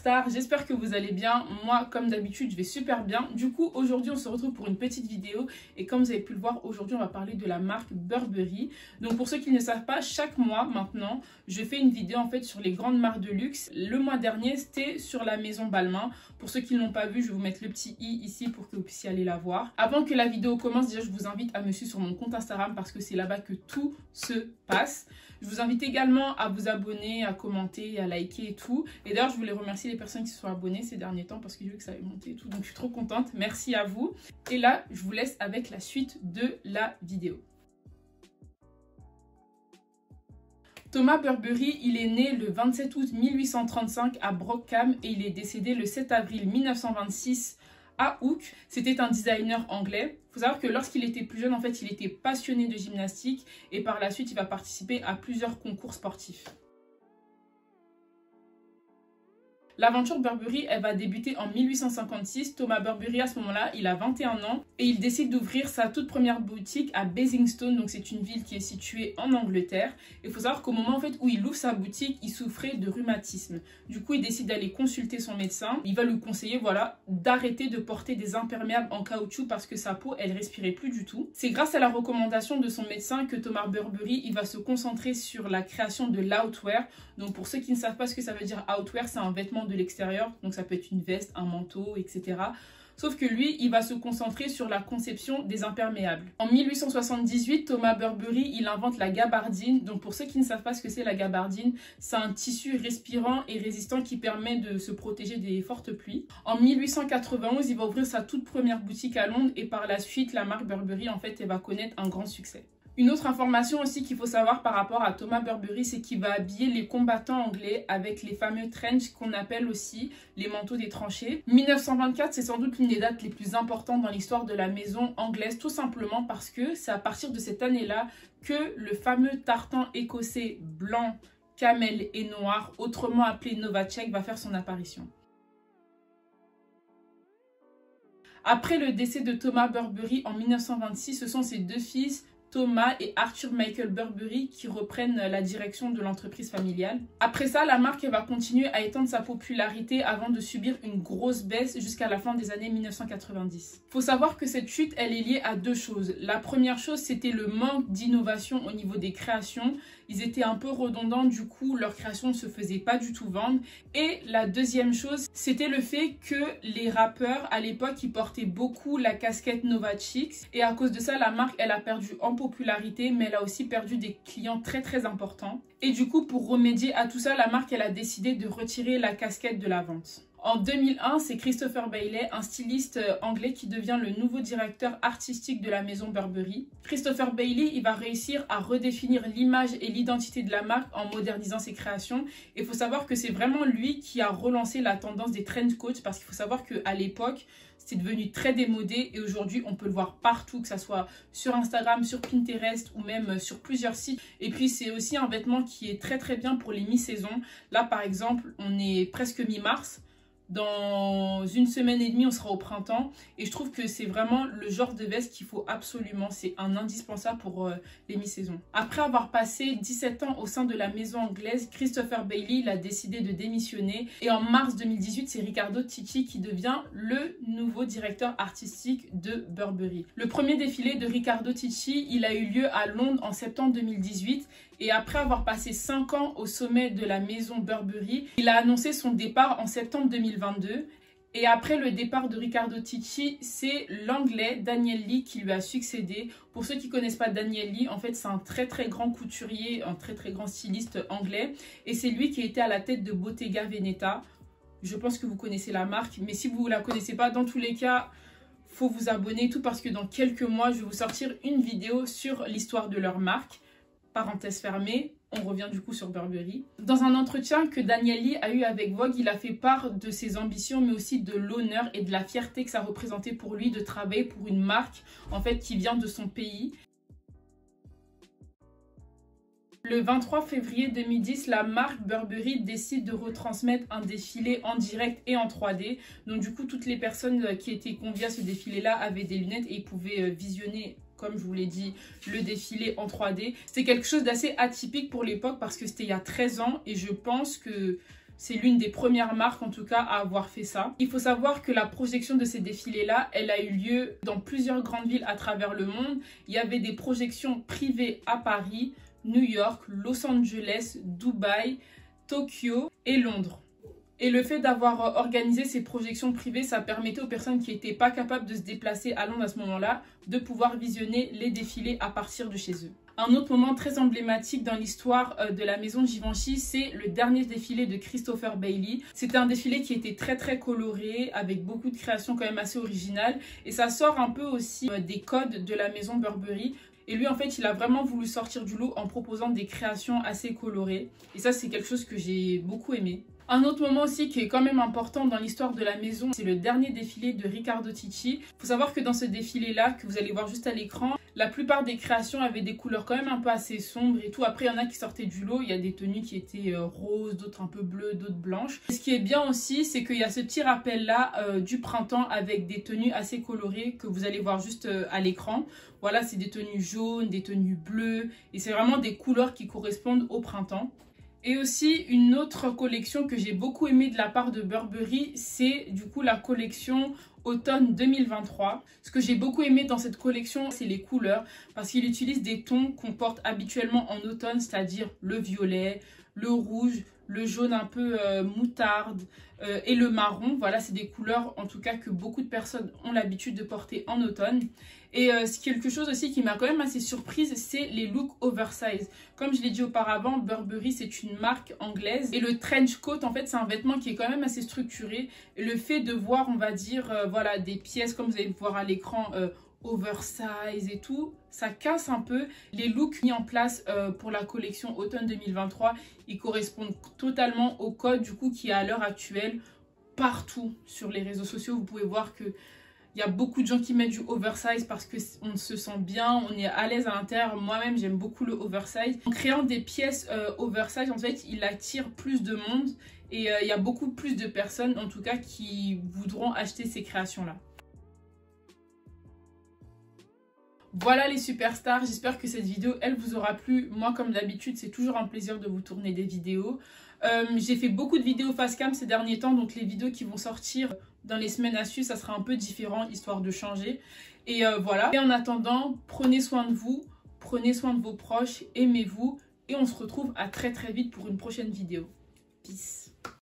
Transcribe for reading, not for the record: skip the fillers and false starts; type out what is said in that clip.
superstars, j'espère que vous allez bien. Moi, comme d'habitude, je vais super bien. Du coup, aujourd'hui, on se retrouve pour une petite vidéo. Et comme vous avez pu le voir, aujourd'hui, on va parler de la marque Burberry. Donc, pour ceux qui ne savent pas, chaque mois, maintenant, je fais une vidéo, en fait, sur les grandes marques de luxe. Le mois dernier, c'était sur la maison Balmain. Pour ceux qui ne l'ont pas vu, je vais vous mettre le petit i ici pour que vous puissiez aller la voir. Avant que la vidéo commence, déjà, je vous invite à me suivre sur mon compte Instagram parce que c'est là-bas que tout se passe. Je vous invite également à vous abonner, à commenter, à liker et tout. Et d'ailleurs, je voulais remercier les personnes qui se sont abonnées ces derniers temps parce que j'ai vu que ça avait monté et tout. Donc, je suis trop contente. Merci à vous. Et là, je vous laisse avec la suite de la vidéo. Thomas Burberry, il est né le 27 août 1835 à Brockham et il est décédé le 7 avril 1926 à Hook. C'était un designer anglais. Il faut savoir que lorsqu'il était plus jeune, en fait, il était passionné de gymnastique et par la suite, il va participer à plusieurs concours sportifs. L'aventure Burberry, elle va débuter en 1856. Thomas Burberry, à ce moment-là, il a 21 ans et il décide d'ouvrir sa toute première boutique à Basingstoke. Donc, c'est une ville qui est située en Angleterre. Il faut savoir qu'au moment en fait, où il ouvre sa boutique, il souffrait de rhumatisme. Du coup, il décide d'aller consulter son médecin. Il va lui conseiller, voilà, d'arrêter de porter des imperméables en caoutchouc parce que sa peau, elle respirait plus du tout. C'est grâce à la recommandation de son médecin que Thomas Burberry, il va se concentrer sur la création de l'outwear. Donc, pour ceux qui ne savent pas ce que ça veut dire outwear, c'est un vêtement de l'extérieur, donc ça peut être une veste, un manteau, etc. Sauf que lui, il va se concentrer sur la conception des imperméables. En 1878, Thomas Burberry, il invente la gabardine. Donc pour ceux qui ne savent pas ce que c'est la gabardine, c'est un tissu respirant et résistant qui permet de se protéger des fortes pluies. En 1891, il va ouvrir sa toute première boutique à Londres et par la suite, la marque Burberry, en fait, elle va connaître un grand succès. Une autre information aussi qu'il faut savoir par rapport à Thomas Burberry, c'est qu'il va habiller les combattants anglais avec les fameux trench qu'on appelle aussi les manteaux des tranchées. 1924, c'est sans doute l'une des dates les plus importantes dans l'histoire de la maison anglaise, tout simplement parce que c'est à partir de cette année-là que le fameux tartan écossais blanc, camel et noir, autrement appelé Novacek, va faire son apparition. Après le décès de Thomas Burberry en 1926, ce sont ses deux fils, Thomas et Arthur Michael Burberry qui reprennent la direction de l'entreprise familiale. Après ça, la marque va continuer à étendre sa popularité avant de subir une grosse baisse jusqu'à la fin des années 1990. Il faut savoir que cette chute, elle est liée à deux choses. La première chose, c'était le manque d'innovation au niveau des créations. Ils étaient un peu redondants, du coup, leur création ne se faisait pas du tout vendre. Et la deuxième chose, c'était le fait que les rappeurs, à l'époque, ils portaient beaucoup la casquette Novacek. Et à cause de ça, la marque, elle a perdu en popularité, mais elle a aussi perdu des clients très importants. Et du coup, pour remédier à tout ça, la marque, elle a décidé de retirer la casquette de la vente. En 2001, c'est Christopher Bailey, un styliste anglais qui devient le nouveau directeur artistique de la maison Burberry. Christopher Bailey, il va réussir à redéfinir l'image et l'identité de la marque en modernisant ses créations. Et il faut savoir que c'est vraiment lui qui a relancé la tendance des trend coats parce qu'il faut savoir qu'à l'époque, c'était devenu très démodé et aujourd'hui, on peut le voir partout, que ce soit sur Instagram, sur Pinterest ou même sur plusieurs sites. Et puis, c'est aussi un vêtement qui est très bien pour les mi-saisons. Là, par exemple, on est presque mi-mars. Dans une semaine et demie, on sera au printemps. Et je trouve que c'est vraiment le genre de veste qu'il faut absolument. C'est un indispensable pour les mi-saisons. Après avoir passé 17 ans au sein de la maison anglaise, Christopher Bailey il a décidé de démissionner. Et en mars 2018, c'est Riccardo Tisci qui devient le nouveau directeur artistique de Burberry. Le premier défilé de Riccardo Tisci, il a eu lieu à Londres en septembre 2018. Et après avoir passé 5 ans au sommet de la maison Burberry, il a annoncé son départ en septembre 2022. Et après le départ de Riccardo Tisci, c'est l'anglais Daniel Lee qui lui a succédé. Pour ceux qui ne connaissent pas Daniel Lee, en fait c'est un très grand couturier, un très grand styliste anglais. Et c'est lui qui était à la tête de Bottega Veneta. Je pense que vous connaissez la marque, mais si vous ne la connaissez pas, dans tous les cas, faut vous abonner. Tout parce que dans quelques mois, je vais vous sortir une vidéo sur l'histoire de leur marque. Parenthèse fermée, on revient du coup sur Burberry. Dans un entretien que Daniel Lee a eu avec Vogue, il a fait part de ses ambitions, mais aussi de l'honneur et de la fierté que ça représentait pour lui de travailler pour une marque en fait qui vient de son pays. Le 23 février 2010, la marque Burberry décide de retransmettre un défilé en direct et en 3D. Donc du coup, toutes les personnes qui étaient conviées à ce défilé-là avaient des lunettes et ils pouvaient visionner, comme je vous l'ai dit, le défilé en 3D. C'est quelque chose d'assez atypique pour l'époque parce que c'était il y a 13 ans et je pense que C'est l'une des premières marques en tout cas à avoir fait ça. Il faut savoir que la projection de ces défilés-là, elle a eu lieu dans plusieurs grandes villes à travers le monde. Il y avait des projections privées à Paris, New York, Los Angeles, Dubaï, Tokyo et Londres. Et le fait d'avoir organisé ces projections privées, ça permettait aux personnes qui n'étaient pas capables de se déplacer à Londres à ce moment-là, de pouvoir visionner les défilés à partir de chez eux. Un autre moment très emblématique dans l'histoire de la maison Givenchy, c'est le dernier défilé de Christopher Bailey. C'était un défilé qui était très coloré, avec beaucoup de créations quand même assez originales. Et ça sort un peu aussi des codes de la maison Burberry. Et lui, en fait, il a vraiment voulu sortir du lot en proposant des créations assez colorées. Et ça, c'est quelque chose que j'ai beaucoup aimé. Un autre moment aussi qui est quand même important dans l'histoire de la maison, c'est le dernier défilé de Riccardo Tisci. Il faut savoir que dans ce défilé-là, que vous allez voir juste à l'écran, la plupart des créations avaient des couleurs quand même un peu assez sombres et tout. Après, il y en a qui sortaient du lot. Il y a des tenues qui étaient roses, d'autres un peu bleues, d'autres blanches. Et ce qui est bien aussi, c'est qu'il y a ce petit rappel-là du printemps avec des tenues assez colorées que vous allez voir juste à l'écran. Voilà, c'est des tenues jaunes, des tenues bleues. Et c'est vraiment des couleurs qui correspondent au printemps. Et aussi, une autre collection que j'ai beaucoup aimée de la part de Burberry, c'est du coup la collection automne 2023. Ce que j'ai beaucoup aimé dans cette collection, c'est les couleurs, parce qu'il utilise des tons qu'on porte habituellement en automne, c'est-à-dire le violet, le rouge, le jaune un peu moutarde et le marron. Voilà, c'est des couleurs en tout cas que beaucoup de personnes ont l'habitude de porter en automne. Et quelque chose aussi qui m'a quand même assez surprise, c'est les looks oversize. Comme je l'ai dit auparavant, Burberry, c'est une marque anglaise. Et le trench coat, en fait, c'est un vêtement qui est quand même assez structuré. Et le fait de voir, on va dire, voilà, des pièces, comme vous allez le voir à l'écran, oversize et tout, ça casse un peu. Les looks mis en place pour la collection automne 2023, ils correspondent totalement au code du coup qui est à l'heure actuelle partout sur les réseaux sociaux. Vous pouvez voir que il y a beaucoup de gens qui mettent du oversize parce qu'on se sent bien, on est à l'aise à l'intérieur. Moi-même, j'aime beaucoup le oversize. En créant des pièces oversize, en fait, il attire plus de monde et il y a beaucoup plus de personnes, en tout cas, qui voudront acheter ces créations-là. Voilà les superstars, j'espère que cette vidéo, elle vous aura plu. Moi, comme d'habitude, c'est toujours un plaisir de vous tourner des vidéos. J'ai fait beaucoup de vidéos face cam ces derniers temps, donc les vidéos qui vont sortir dans les semaines à suivre, ça sera un peu différent, histoire de changer. Et voilà. Et en attendant, prenez soin de vous, prenez soin de vos proches, aimez-vous. Et on se retrouve à très vite pour une prochaine vidéo. Peace.